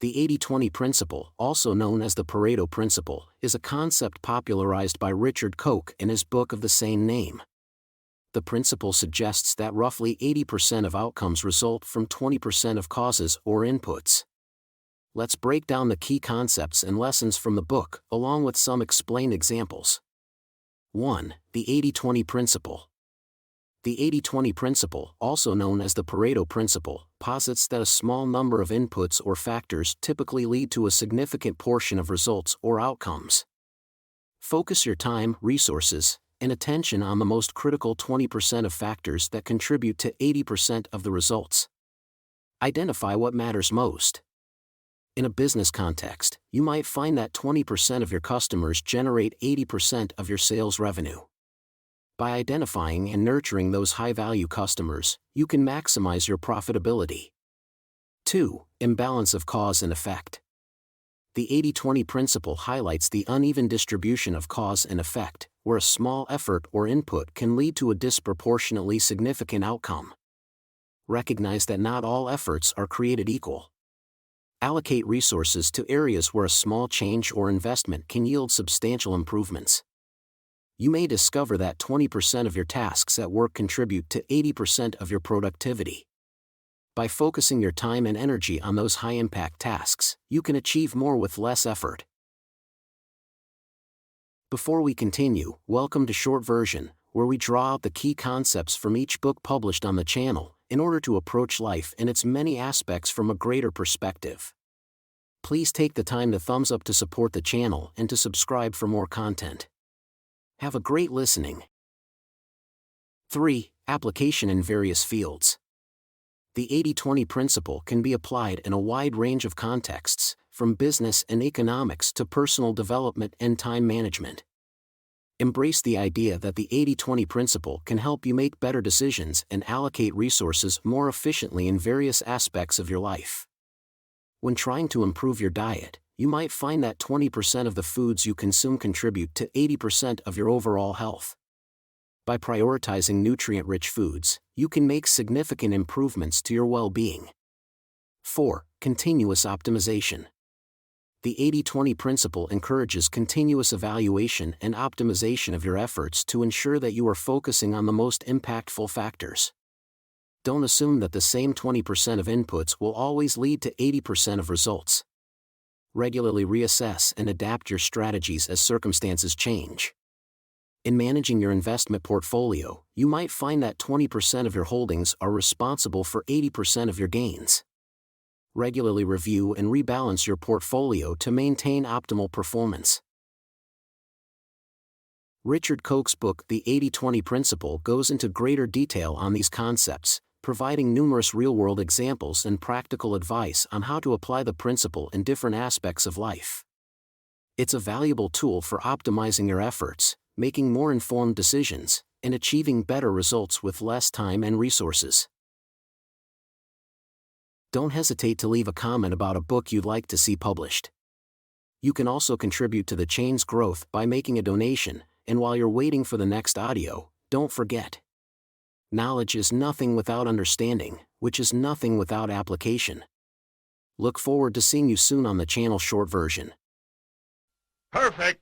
The 80-20 principle, also known as the Pareto principle, is a concept popularized by Richard Koch in his book of the same name. The principle suggests that roughly 80% of outcomes result from 20% of causes or inputs. Let's break down the key concepts and lessons from the book, along with some explained examples. 1. The 80-20 principle. The 80-20 principle, also known as the Pareto principle, posits that a small number of inputs or factors typically lead to a significant portion of results or outcomes. Focus your time, resources, and attention on the most critical 20% of factors that contribute to 80% of the results. Identify what matters most. In a business context, you might find that 20% of your customers generate 80% of your sales revenue. By identifying and nurturing those high-value customers, you can maximize your profitability. 2. Imbalance of cause and effect. The 80-20 principle highlights the uneven distribution of cause and effect, where a small effort or input can lead to a disproportionately significant outcome. Recognize that not all efforts are created equal. Allocate resources to areas where a small change or investment can yield substantial improvements. You may discover that 20% of your tasks at work contribute to 80% of your productivity. By focusing your time and energy on those high-impact tasks, you can achieve more with less effort. Before we continue, welcome to Short Version, where we draw out the key concepts from each book published on the channel, in order to approach life and its many aspects from a greater perspective. Please take the time to thumbs up to support the channel and to subscribe for more content. Have a great listening. 3. Application in various fields. The 80-20 principle can be applied in a wide range of contexts, from business and economics to personal development and time management. Embrace the idea that the 80-20 principle can help you make better decisions and allocate resources more efficiently in various aspects of your life. When trying to improve your diet, you might find that 20% of the foods you consume contribute to 80% of your overall health. By prioritizing nutrient-rich foods, you can make significant improvements to your well-being. 4. Continuous optimization. The 80-20 principle encourages continuous evaluation and optimization of your efforts to ensure that you are focusing on the most impactful factors. Don't assume that the same 20% of inputs will always lead to 80% of results. Regularly reassess and adapt your strategies as circumstances change. In managing your investment portfolio, you might find that 20% of your holdings are responsible for 80% of your gains. Regularly review and rebalance your portfolio to maintain optimal performance. Richard Koch's book, The 80-20 Principle, goes into greater detail on these concepts, providing numerous real-world examples and practical advice on how to apply the principle in different aspects of life. It's a valuable tool for optimizing your efforts, making more informed decisions, and achieving better results with less time and resources. Don't hesitate to leave a comment about a book you'd like to see published. You can also contribute to the channel's growth by making a donation, and while you're waiting for the next audio, don't forget: knowledge is nothing without understanding, which is nothing without application. Look forward to seeing you soon on the channel Short Version. Perfect.